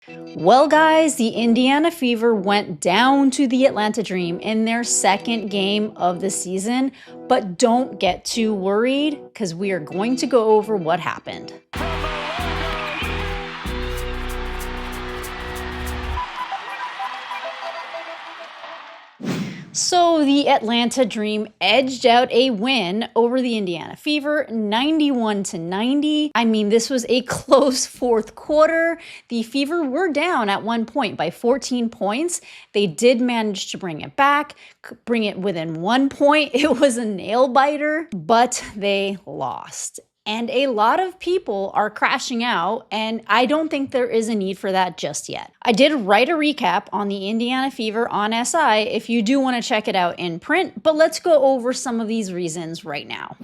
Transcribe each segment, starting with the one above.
Well, guys, the Indiana Fever went down to the Atlanta Dream in their second game of the season, but don't get too worried because we are going to go over what happened. So the Atlanta Dream edged out a win over the Indiana Fever, 91-90. I mean, this was a close fourth quarter. The Fever were down at one point by 14 points. They did manage to bring it back, bring it within 1 point. It was a nail biter, but they lost. And a lot of people are crashing out, and I don't think there is a need for that just yet. I did write a recap on the Indiana Fever on SI if you do want to check it out in print, but let's go over some of these reasons right now.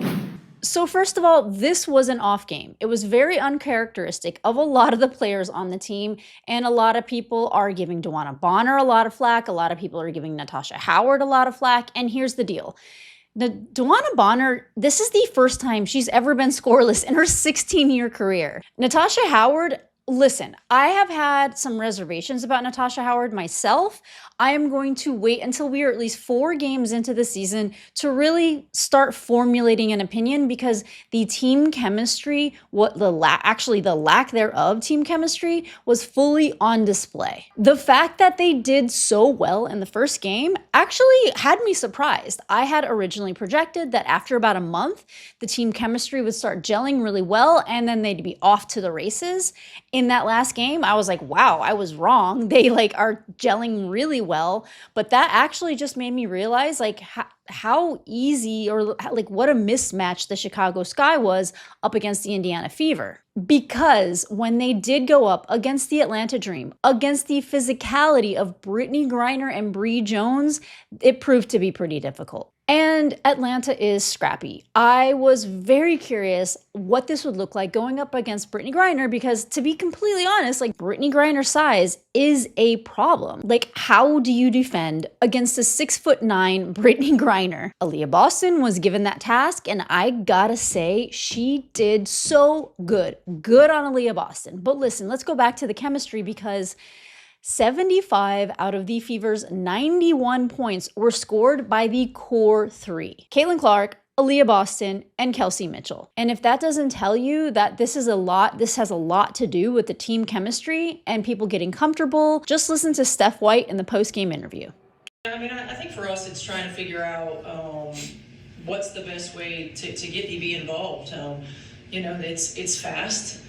So first of all, this was an off game. It was very uncharacteristic of a lot of the players on the team, and a lot of people are giving DeWanna Bonner a lot of flack. A lot of people are giving Natasha Howard a lot of flack, and here's the deal. DeWanna Bonner, this is the first time she's ever been scoreless in her 16-year career. Natasha Howard, listen, I have had some reservations about Natasha Howard myself. I am going to wait until we are at least 4 games into the season to really start formulating an opinion, because the team chemistry, the lack thereof team chemistry, was fully on display. The fact that they did so well in the first game actually had me surprised. I had originally projected that after about a month, the team chemistry would start gelling really well and then they'd be off to the races. In that last game, I was like, wow, I was wrong. They are gelling really well, but that actually just made me realize how easy or what a mismatch the Chicago Sky was up against the Indiana Fever. Because when they did go up against the Atlanta Dream, against the physicality of Britney Griner and Bree Jones, it proved to be pretty difficult. And Atlanta is scrappy. I was very curious what this would look like going up against Britney Griner, because to be completely honest, Britney Griner's size is a problem. How do you defend against a 6'9" Britney Griner? Aaliyah Boston was given that task, and I gotta say, she did so good. Good on Aaliyah Boston. But listen, let's go back to the chemistry, because 75 out of the Fever's 91 points were scored by the core 3. Caitlin Clark, Aaliyah Boston, and Kelsey Mitchell. And if that doesn't tell you that this has a lot to do with the team chemistry and people getting comfortable, just listen to Steph White in the post-game interview. I mean, I think for us, it's trying to figure out what's the best way to get DB involved. It's fast.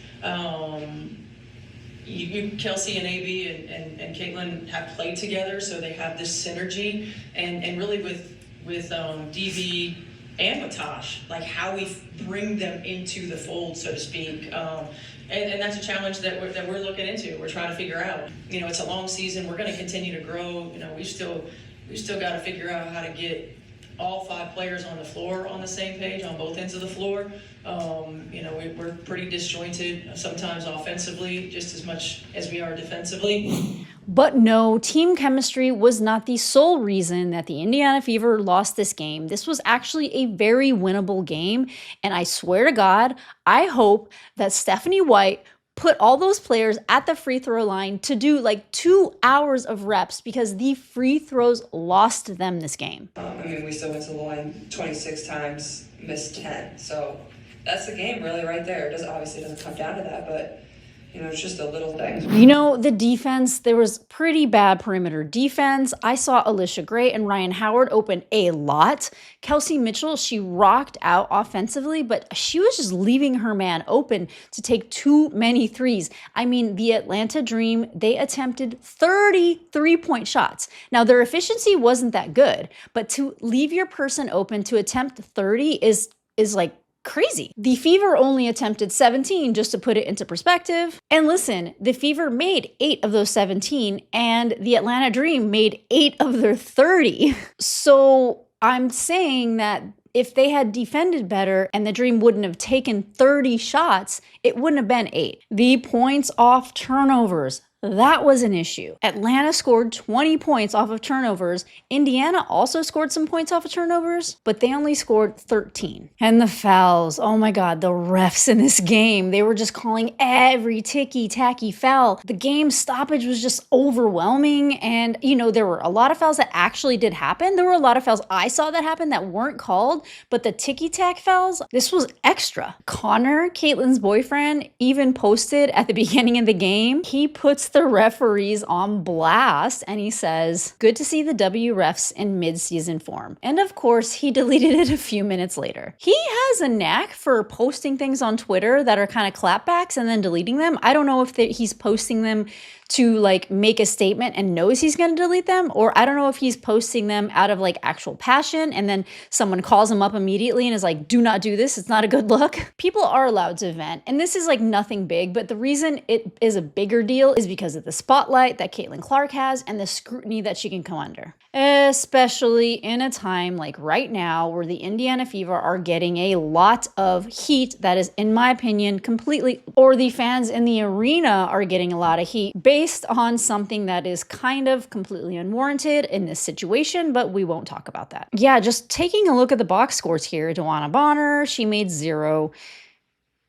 Kelsey and AB and Caitlin have played together, so they have this synergy, and really with DB and with Tosh, how we bring them into the fold, so to speak. And that's a challenge that we're looking into. We're trying to figure out. It's a long season. We're going to continue to grow. We still got to figure out how to get all 5 players on the floor on the same page on both ends of the floor. We're pretty disjointed sometimes offensively, just as much as we are defensively. But no, team chemistry was not the sole reason that the Indiana Fever lost this game. This was actually a very winnable game, and I swear to God, I hope that Stephanie White put all those players at the free throw line to do 2 hours of reps, because the free throws lost them this game. We still went to the line 26 times, missed 10. So that's the game really right there. It obviously doesn't come down to that, but it's just a little thing. The defense, there was pretty bad perimeter defense. I saw Alicia Gray and Rhyne Howard open a lot. Kelsey Mitchell, she rocked out offensively, but she was just leaving her man open to take too many threes. The Atlanta Dream, they attempted 30 three-point shots. Now, their efficiency wasn't that good, but to leave your person open to attempt 30 is crazy. The Fever only attempted 17, just to put it into perspective. And listen, the Fever made 8 of those 17, and the Atlanta Dream made 8 of their 30. So I'm saying that if they had defended better and the Dream wouldn't have taken 30 shots, it wouldn't have been 8. The points off turnovers, That was an issue. Atlanta scored 20 points off of turnovers. Indiana also scored some points off of turnovers, but they only scored 13. And the fouls, oh my God, the refs in this game, they were just calling every ticky-tacky foul. The game stoppage was just overwhelming, and there were a lot of fouls that actually did happen. There were a lot of fouls I saw that happen that weren't called, but the ticky-tack fouls, this was extra. Connor, Caitlin's boyfriend, even posted at the beginning of the game, he puts the referees on blast and he says, "Good to see the W refs in mid-season form." And of course, he deleted it a few minutes later. He has a knack for posting things on Twitter that are kind of clapbacks and then deleting them. I don't know if he's posting them to make a statement and knows he's going to delete them, or I don't know if he's posting them out of actual passion and then someone calls him up immediately and is like, "Do not do this, it's not a good look." People are allowed to vent, and this is nothing big, but the reason it is a bigger deal is because of the spotlight that Caitlin Clark has and the scrutiny that she can come under. Especially in a time like right now where the Indiana Fever are getting a lot of heat that is, in my opinion, or the fans in the arena are getting a lot of heat based on something that is kind of completely unwarranted in this situation, but we won't talk about that. Yeah, just taking a look at the box scores here. Dewana Bonner, she made 0.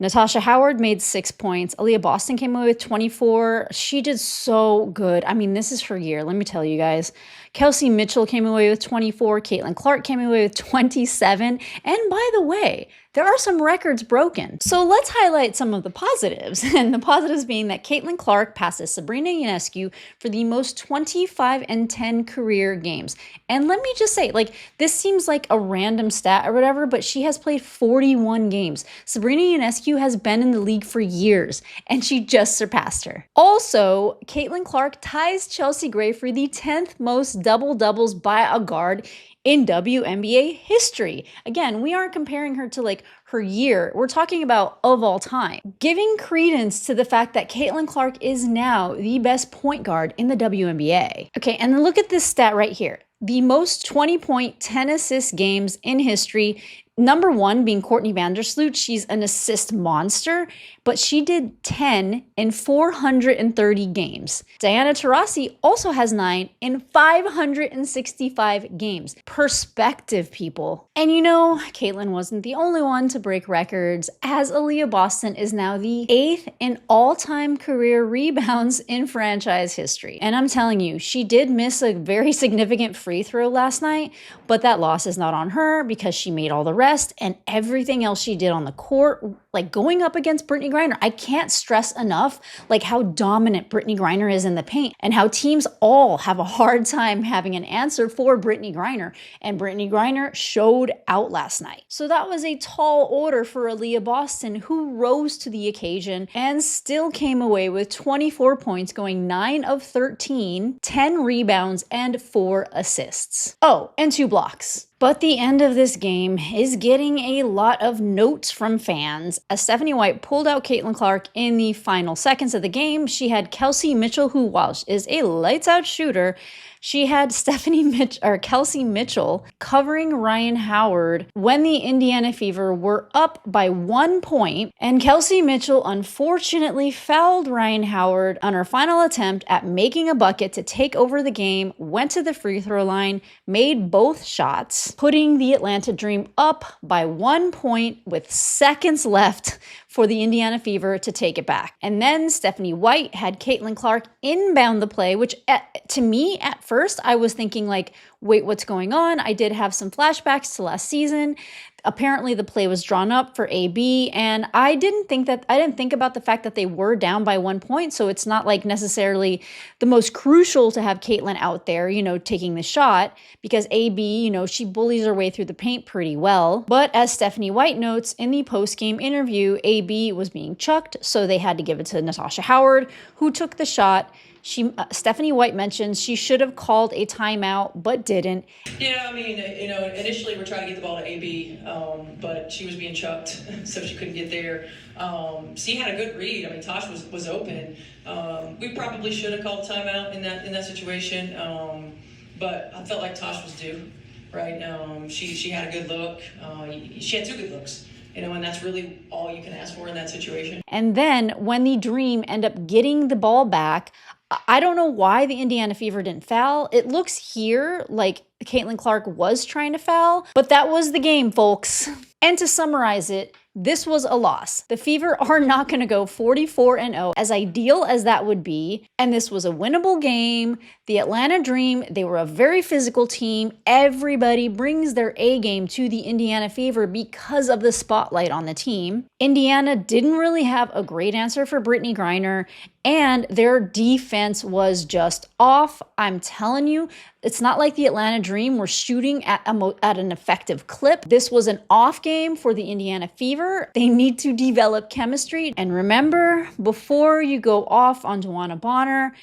Natasha Howard made 6 points. Aaliyah Boston came away with 24. She did so good. I mean, this is her year, let me tell you guys. Kelsey Mitchell came away with 24. Caitlin Clark came away with 27. And by the way, there are some records broken. So let's highlight some of the positives. And the positives being that Caitlin Clark passes Sabrina Ionescu for the most 25-10 career games. And let me just say, this seems like a random stat or whatever, but she has played 41 games. Sabrina Ionescu has been in the league for years, and she just surpassed her. Also, Caitlin Clark ties Chelsea Gray for the 10th most double-doubles by a guard in WNBA history. Again, we aren't comparing her to her year. We're talking about of all time. Giving credence to the fact that Caitlin Clark is now the best point guard in the WNBA. Okay, and then look at this stat right here. The most 20-point, 10-assist games in history. Number 1 being Courtney Vandersloot. She's an assist monster, but she did 10 in 430 games. Diana Taurasi also has 9 in 565 games. Perspective, people. And Caitlin wasn't the only one to break records, as Aaliyah Boston is now the 8th in all-time career rebounds in franchise history. And I'm telling you, she did miss a very significant free throw last night, but that loss is not on her because she made all the rest, and everything else she did on the court, going up against Britney Griner. I can't stress enough how dominant Britney Griner is in the paint and how teams all have a hard time having an answer for Britney Griner. And Britney Griner showed out last night. So that was a tall order for Aaliyah Boston, who rose to the occasion and still came away with 24 points, going 9 of 13, 10 rebounds, and 4 assists. Oh, and 2 blocks. But the end of this game is getting a lot of notes from fans, as Stephanie White pulled out Caitlin Clark in the final seconds of the game. She had Kelsey Mitchell, who, while is a lights-out shooter, she had Kelsey Mitchell covering Rhyne Howard when the Indiana Fever were up by 1 point, and Kelsey Mitchell unfortunately fouled Rhyne Howard on her final attempt at making a bucket to take over the game, went to the free throw line, made both shots, putting the Atlanta Dream up by 1 point with seconds left for the Indiana Fever to take it back. And then Stephanie White had Caitlin Clark inbound the play, which to me at first I was thinking wait, what's going on? I did have some flashbacks to last season. Apparently the play was drawn up for AB, and I didn't think about the fact that they were down by 1 point, so it's not necessarily the most crucial to have Caitlin out there, taking the shot, because AB, she bullies her way through the paint pretty well. But as Stephanie White notes in the post-game interview, AB was being chucked, so they had to give it to Natasha Howard, who took the shot. Stephanie White mentions she should have called a timeout, but didn't. Yeah, I mean, initially we're trying to get the ball to AB, but she was being chucked, so she couldn't get there. She had a good read. I mean, Tosh was open. We probably should have called timeout in that situation, but I felt like Tosh was due, right? She had a good look. She had 2 good looks. And that's really all you can ask for in that situation. And then when the Dream end up getting the ball back, I don't know why the Indiana Fever didn't foul. It looks here like Caitlin Clark was trying to foul, but that was the game, folks. And to summarize it, this was a loss. The Fever are not going to go 44-0, as ideal as that would be. And this was a winnable game. The Atlanta Dream, they were a very physical team. Everybody brings their A game to the Indiana Fever because of the spotlight on the team. Indiana didn't really have a great answer for Britney Griner, and their defense was just off. I'm telling you, it's not like the Atlanta Dream were shooting at an effective clip. This was an off game for the Indiana Fever. They need to develop chemistry. And remember, before you go off on DeWanna Bonner,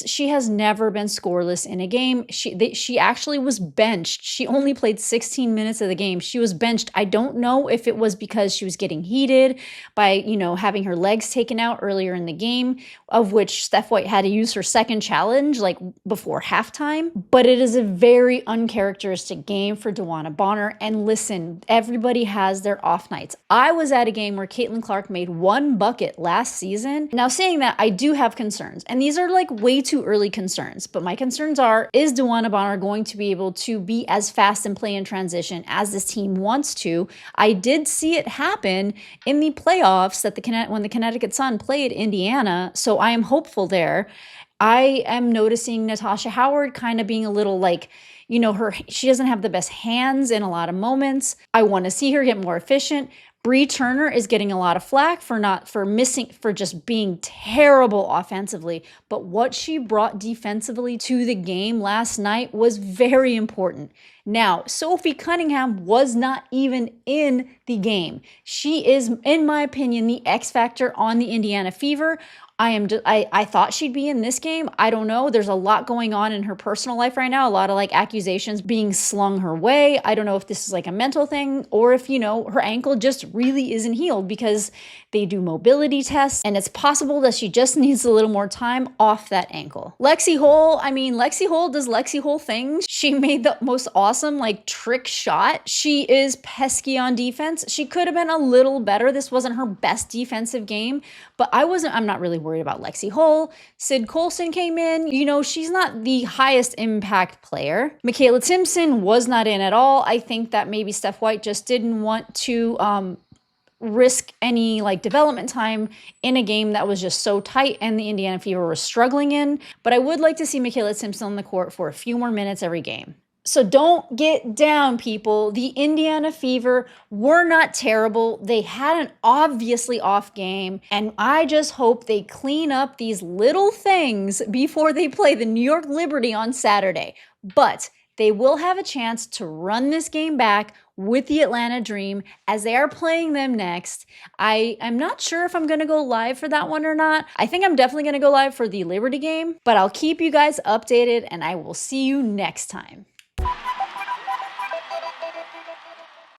she has never been scoreless in a game. She actually was benched. She only played 16 minutes of the game. She was benched. I don't know if it was because she was getting heated by, having her legs taken out earlier in the game, of which Steph White had to use her second challenge like before halftime. But it is a very uncharacteristic game for DeWanna Bonner. And listen, everybody has their off nights. I was at a game where Caitlin Clark made 1 bucket last season. Now, saying that, I do have concerns. And these are like way too early concerns, but my concerns are, is DeWanna Bonner going to be able to be as fast and play in transition as this team wants to? I did see it happen in the playoffs when the Connecticut Sun played Indiana, so I am hopeful there. I am noticing Natasha Howard kind of being a little like, she doesn't have the best hands in a lot of moments. I want to see her get more efficient. Bree Turner is getting a lot of flack for just being terrible offensively, but what she brought defensively to the game last night was very important. Now, Sophie Cunningham was not even in the game. She is, in my opinion, the X factor on the Indiana Fever. I thought she'd be in this game. I don't know. There's a lot going on in her personal life right now. A lot of like accusations being slung her way. I don't know if this is like a mental thing or if, her ankle just really isn't healed, because they do mobility tests and it's possible that she just needs a little more time off that ankle. Lexi Hole does Lexi Hole things. She made the most awesome like trick shot. She is pesky on defense. She could have been a little better. This wasn't her best defensive game, but I'm not really worried about Lexi Hole. Sid Colson came in. She's not the highest impact player. Michaela Timpson was not in at all. I think that maybe Steph White just didn't want to risk any like development time in a game that was just so tight and the Indiana Fever was struggling in. But I would like to see Michaela Timpson on the court for a few more minutes every game. So don't get down, people. The Indiana Fever were not terrible. They had an obviously off game, and I just hope they clean up these little things before they play the New York Liberty on Saturday. But they will have a chance to run this game back with the Atlanta Dream as they are playing them next. I am not sure if I'm going to go live for that one or not. I think I'm definitely going to go live for the Liberty game, but I'll keep you guys updated and I will see you next time.